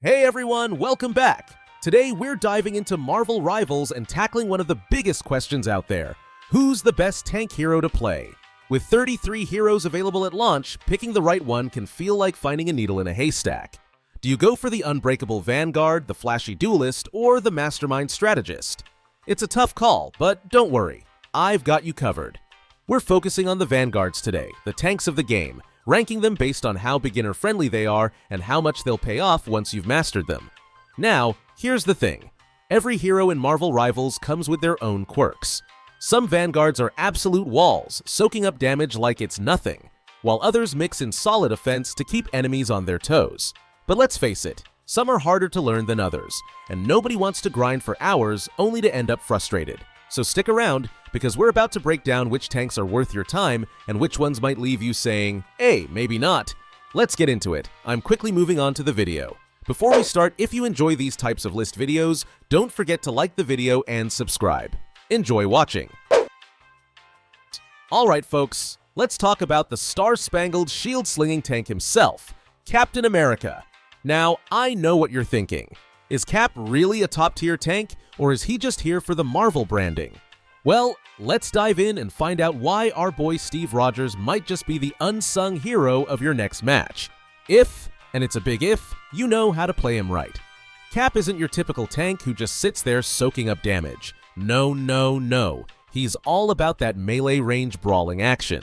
Hey everyone, welcome back! Today we're diving into Marvel Rivals and tackling one of the biggest questions out there. Who's the best tank hero to play? With 33 heroes available at launch, picking the right one can feel like finding a needle in a haystack. Do you go for the unbreakable Vanguard, the flashy duelist, or the mastermind strategist? It's a tough call, but don't worry, I've got you covered. We're focusing on the Vanguards today, the tanks of the game, ranking them based on how beginner-friendly they are and how much they'll pay off once you've mastered them. Now, here's the thing. Every hero in Marvel Rivals comes with their own quirks. Some Vanguards are absolute walls, soaking up damage like it's nothing, while others mix in solid offense to keep enemies on their toes. But let's face it, some are harder to learn than others, and nobody wants to grind for hours only to end up frustrated. So stick around, because we're about to break down which tanks are worth your time and which ones might leave you saying, hey, maybe not. Let's get into it. I'm quickly moving on to the video. Before we start, if you enjoy these types of list videos, don't forget to like the video and subscribe. Enjoy watching. Alright folks, let's talk about the star-spangled shield-slinging tank himself, Captain America. Now, I know what you're thinking. Is Cap really a top-tier tank, or is he just here for the Marvel branding? Well, let's dive in and find out why our boy Steve Rogers might just be the unsung hero of your next match. If, and it's a big if, you know how to play him right. Cap isn't your typical tank who just sits there soaking up damage. No. He's all about that melee range brawling action.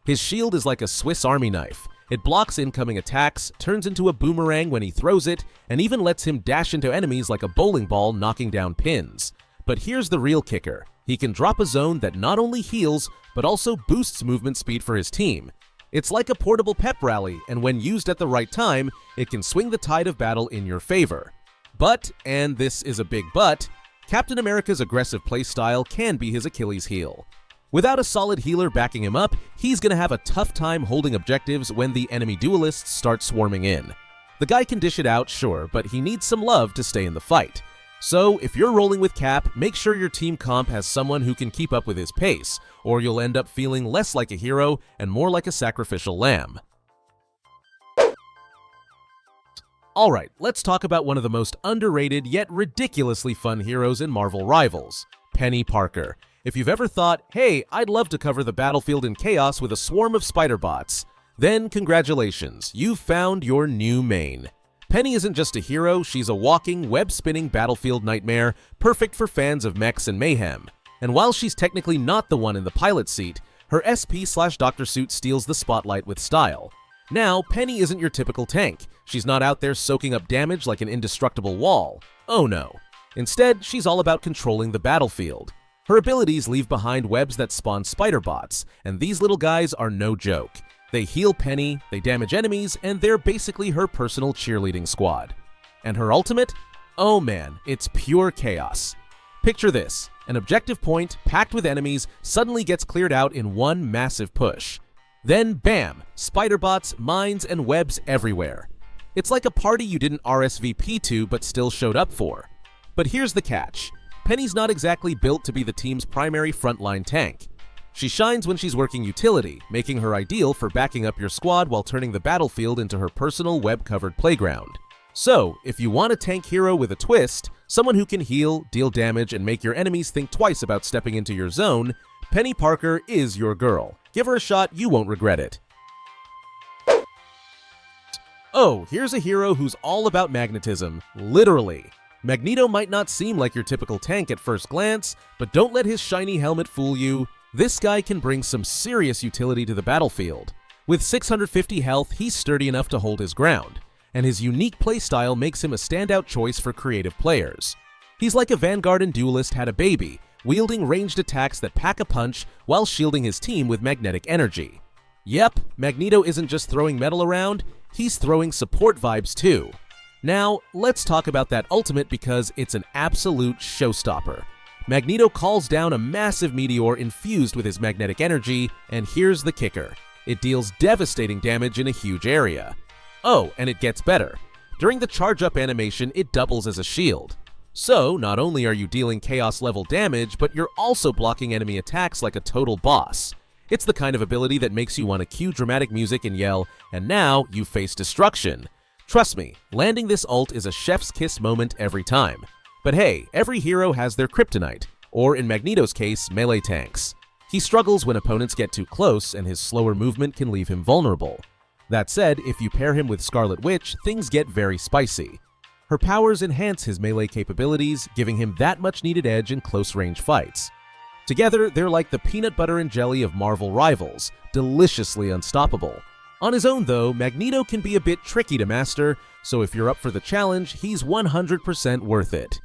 His shield is like a Swiss Army knife. It blocks incoming attacks, turns into a boomerang when he throws it, and even lets him dash into enemies like a bowling ball knocking down pins. But here's the real kicker. He can drop a zone that not only heals, but also boosts movement speed for his team. It's like a portable pep rally, and when used at the right time, it can swing the tide of battle in your favor. But, and this is a big but, Captain America's aggressive playstyle can be his Achilles heel. Without a solid healer backing him up, he's gonna have a tough time holding objectives when the enemy duelists start swarming in. The guy can dish it out, sure, but he needs some love to stay in the fight. So, if you're rolling with Cap, make sure your team comp has someone who can keep up with his pace, or you'll end up feeling less like a hero and more like a sacrificial lamb. Alright, let's talk about one of the most underrated yet ridiculously fun heroes in Marvel Rivals, Penny Parker. If you've ever thought, hey, I'd love to cover the battlefield in chaos with a swarm of spider bots, then congratulations, you've found your new main. Penny isn't just a hero, she's a walking, web-spinning battlefield nightmare, perfect for fans of mechs and mayhem. And while she's technically not the one in the pilot seat, her SP/Dr. Suit steals the spotlight with style. Now, Penny isn't your typical tank. She's not out there soaking up damage like an indestructible wall. Oh no. Instead, she's all about controlling the battlefield. Her abilities leave behind webs that spawn spider bots, and these little guys are no joke. They heal Penny, they damage enemies, and they're basically her personal cheerleading squad. And her ultimate? Oh man, it's pure chaos. Picture this, an objective point packed with enemies suddenly gets cleared out in one massive push. Then bam, spider bots, mines, and webs everywhere. It's like a party you didn't RSVP to but still showed up for. But here's the catch. Penny's not exactly built to be the team's primary frontline tank. She shines when she's working utility, making her ideal for backing up your squad while turning the battlefield into her personal web-covered playground. So, if you want a tank hero with a twist, someone who can heal, deal damage, and make your enemies think twice about stepping into your zone, Penny Parker is your girl. Give her a shot, you won't regret it. Oh, here's a hero who's all about magnetism, literally. Magneto might not seem like your typical tank at first glance, but don't let his shiny helmet fool you. This guy can bring some serious utility to the battlefield. With 650 health, he's sturdy enough to hold his ground, and his unique playstyle makes him a standout choice for creative players. He's like a Vanguard and duelist had a baby, wielding ranged attacks that pack a punch while shielding his team with magnetic energy. Yep, Magneto isn't just throwing metal around, he's throwing support vibes too. Now, let's talk about that ultimate because it's an absolute showstopper. Magneto calls down a massive meteor infused with his magnetic energy, and here's the kicker. It deals devastating damage in a huge area. Oh, and it gets better. During the charge-up animation, it doubles as a shield. So, not only are you dealing chaos-level damage, but you're also blocking enemy attacks like a total boss. It's the kind of ability that makes you want to cue dramatic music and yell, and now you face destruction. Trust me, landing this ult is a chef's kiss moment every time. But hey, every hero has their kryptonite, or in Magneto's case, melee tanks. He struggles when opponents get too close, and his slower movement can leave him vulnerable. That said, if you pair him with Scarlet Witch, things get very spicy. Her powers enhance his melee capabilities, giving him that much needed edge in close-range fights. Together, they're like the peanut butter and jelly of Marvel rivals, deliciously unstoppable. On his own though, Magneto can be a bit tricky to master, so if you're up for the challenge, he's 100% worth it.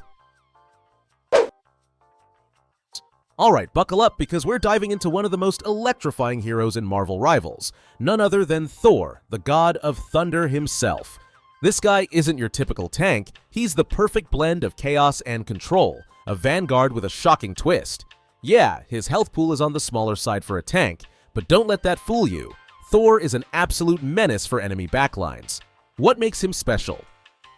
Alright, buckle up because we're diving into one of the most electrifying heroes in Marvel rivals, none other than Thor, the god of thunder himself. This guy isn't your typical tank, he's the perfect blend of chaos and control, a vanguard with a shocking twist. Yeah, his health pool is on the smaller side for a tank, but don't let that fool you. Thor is an absolute menace for enemy backlines. What makes him special?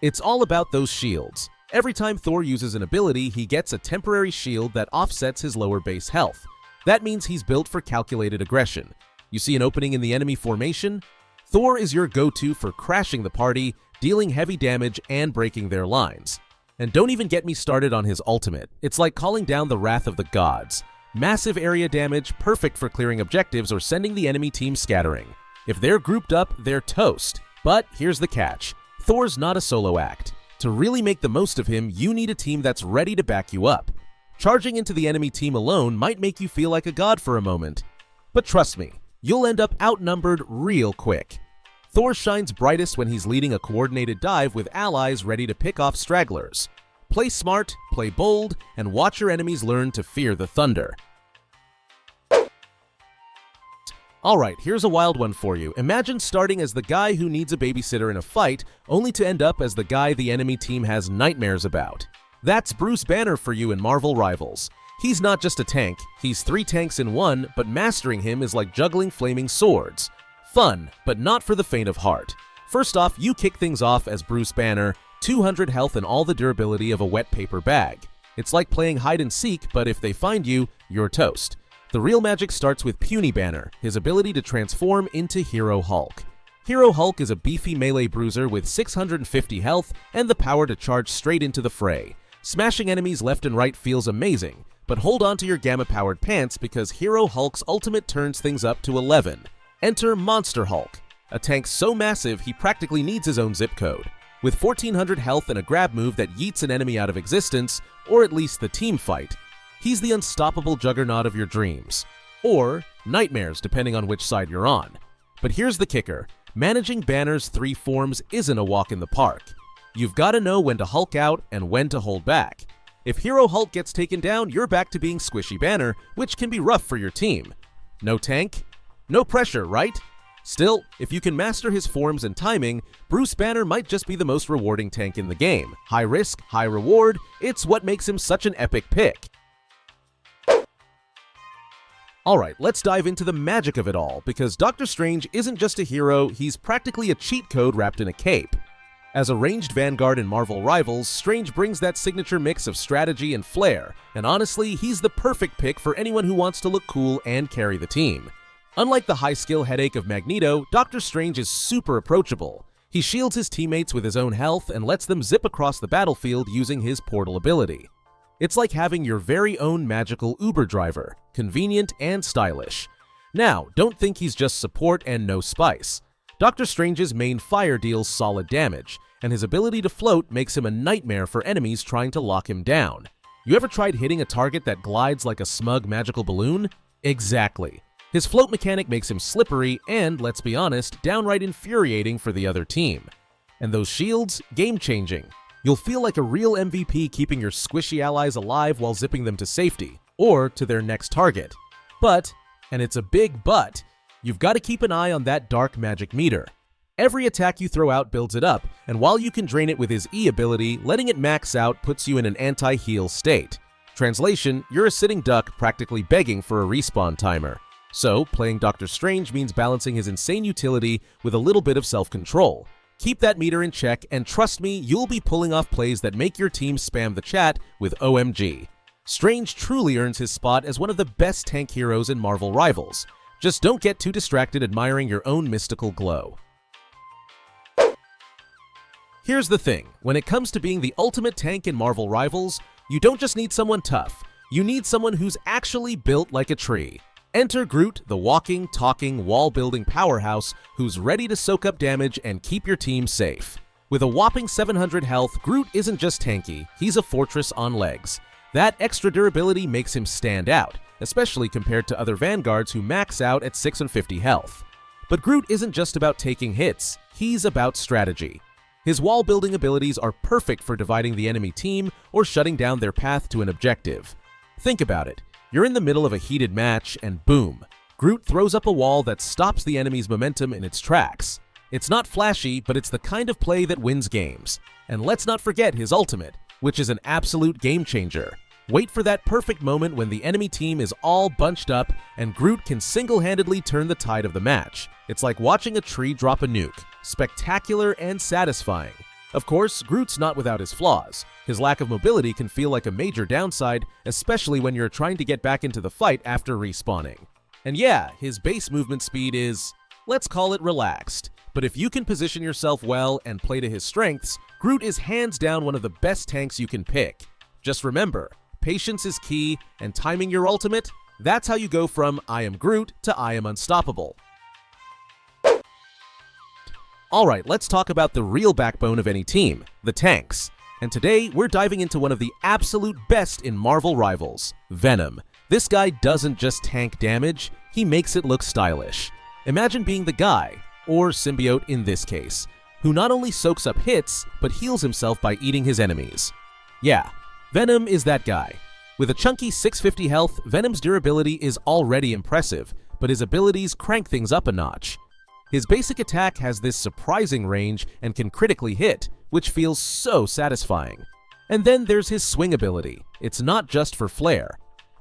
It's all about those shields. Every time Thor uses an ability, he gets a temporary shield that offsets his lower base health. That means he's built for calculated aggression. You see an opening in the enemy formation? Thor is your go-to for crashing the party, dealing heavy damage, and breaking their lines. And don't even get me started on his ultimate. It's like calling down the wrath of the gods. Massive area damage, perfect for clearing objectives or sending the enemy team scattering. If they're grouped up, they're toast. But here's the catch. Thor's not a solo act. To really make the most of him, you need a team that's ready to back you up. Charging into the enemy team alone might make you feel like a god for a moment. But trust me, you'll end up outnumbered real quick. Thor shines brightest when he's leading a coordinated dive with allies ready to pick off stragglers. Play smart, play bold, and watch your enemies learn to fear the thunder. Alright, here's a wild one for you. Imagine starting as the guy who needs a babysitter in a fight, only to end up as the guy the enemy team has nightmares about. That's Bruce Banner for you in Marvel Rivals. He's not just a tank, he's 3 tanks in one, but mastering him is like juggling flaming swords. Fun, but not for the faint of heart. First off, you kick things off as Bruce Banner, 200 health and all the durability of a wet paper bag. It's like playing hide and seek, but if they find you, you're toast. The real magic starts with Puny Banner, his ability to transform into Hero Hulk. Hero Hulk is a beefy melee bruiser with 650 health and the power to charge straight into the fray. Smashing enemies left and right feels amazing, but hold on to your gamma-powered pants because Hero Hulk's ultimate turns things up to 11. Enter Monster Hulk, a tank so massive he practically needs his own zip code. With 1400 health and a grab move that yeets an enemy out of existence, or at least the team fight, he's the unstoppable juggernaut of your dreams. Or nightmares, depending on which side you're on. But here's the kicker. Managing Banner's 3 forms isn't a walk in the park. You've got to know when to Hulk out and when to hold back. If Hero Hulk gets taken down, you're back to being Squishy Banner, which can be rough for your team. No tank? No pressure, right? Still, if you can master his forms and timing, Bruce Banner might just be the most rewarding tank in the game. High risk, high reward, it's what makes him such an epic pick. Alright, let's dive into the magic of it all, because Doctor Strange isn't just a hero, he's practically a cheat code wrapped in a cape. As a ranged vanguard in Marvel Rivals, Strange brings that signature mix of strategy and flair, and honestly, he's the perfect pick for anyone who wants to look cool and carry the team. Unlike the high-skill headache of Magneto, Doctor Strange is super approachable. He shields his teammates with his own health and lets them zip across the battlefield using his portal ability. It's like having your very own magical Uber driver, convenient and stylish. Now, don't think he's just support and no spice. Doctor Strange's main fire deals solid damage, and his ability to float makes him a nightmare for enemies trying to lock him down. You ever tried hitting a target that glides like a smug magical balloon? Exactly. His float mechanic makes him slippery and, let's be honest, downright infuriating for the other team. And those shields? Game-changing. You'll feel like a real MVP keeping your squishy allies alive while zipping them to safety, or to their next target. But, and it's a big but, you've got to keep an eye on that dark magic meter. Every attack you throw out builds it up, and while you can drain it with his E ability, letting it max out puts you in an anti-heal state. Translation, you're a sitting duck practically begging for a respawn timer. So, playing Doctor Strange means balancing his insane utility with a little bit of self-control. Keep that meter in check, and trust me, you'll be pulling off plays that make your team spam the chat with OMG. Strange truly earns his spot as one of the best tank heroes in Marvel Rivals. Just don't get too distracted admiring your own mystical glow. Here's the thing, when it comes to being the ultimate tank in Marvel Rivals, you don't just need someone tough, you need someone who's actually built like a tree. Enter Groot, the walking, talking, wall-building powerhouse who's ready to soak up damage and keep your team safe. With a whopping 700 health, Groot isn't just tanky, he's a fortress on legs. That extra durability makes him stand out, especially compared to other Vanguards who max out at 650 health. But Groot isn't just about taking hits, he's about strategy. His wall-building abilities are perfect for dividing the enemy team or shutting down their path to an objective. Think about it. You're in the middle of a heated match and boom, Groot throws up a wall that stops the enemy's momentum in its tracks. It's not flashy, but it's the kind of play that wins games. And let's not forget his ultimate, which is an absolute game changer. Wait for that perfect moment when the enemy team is all bunched up and Groot can single-handedly turn the tide of the match. It's like watching a tree drop a nuke. Spectacular and satisfying. Of course, Groot's not without his flaws. His lack of mobility can feel like a major downside, especially when you're trying to get back into the fight after respawning. And yeah, his base movement speed is, let's call it relaxed. But if you can position yourself well and play to his strengths, Groot is hands down one of the best tanks you can pick. Just remember, patience is key, and timing your ultimate, that's how you go from I am Groot to I am unstoppable. Alright, let's talk about the real backbone of any team, the tanks. And today, we're diving into one of the absolute best in Marvel Rivals, Venom. This guy doesn't just tank damage, he makes it look stylish. Imagine being the guy, or symbiote in this case, who not only soaks up hits, but heals himself by eating his enemies. Yeah, Venom is that guy. With a chunky 650 health, Venom's durability is already impressive, but his abilities crank things up a notch. His basic attack has this surprising range and can critically hit, which feels so satisfying. And then there's his swing ability. It's not just for flair.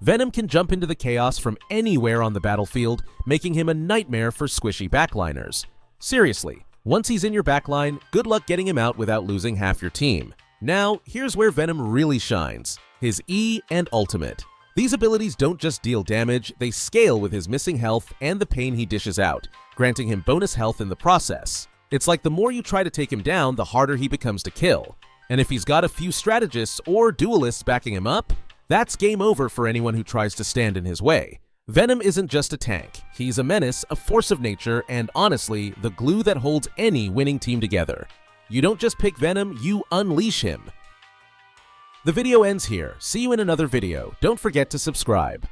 Venom can jump into the chaos from anywhere on the battlefield, making him a nightmare for squishy backliners. Seriously, once he's in your backline, good luck getting him out without losing half your team. Now, here's where Venom really shines, his E and ultimate. These abilities don't just deal damage, they scale with his missing health and the pain he dishes out, granting him bonus health in the process. It's like the more you try to take him down, the harder he becomes to kill. And if he's got a few strategists or duelists backing him up, that's game over for anyone who tries to stand in his way. Venom isn't just a tank, he's a menace, a force of nature, and honestly, the glue that holds any winning team together. You don't just pick Venom, you unleash him. The video ends here. See you in another video. Don't forget to subscribe.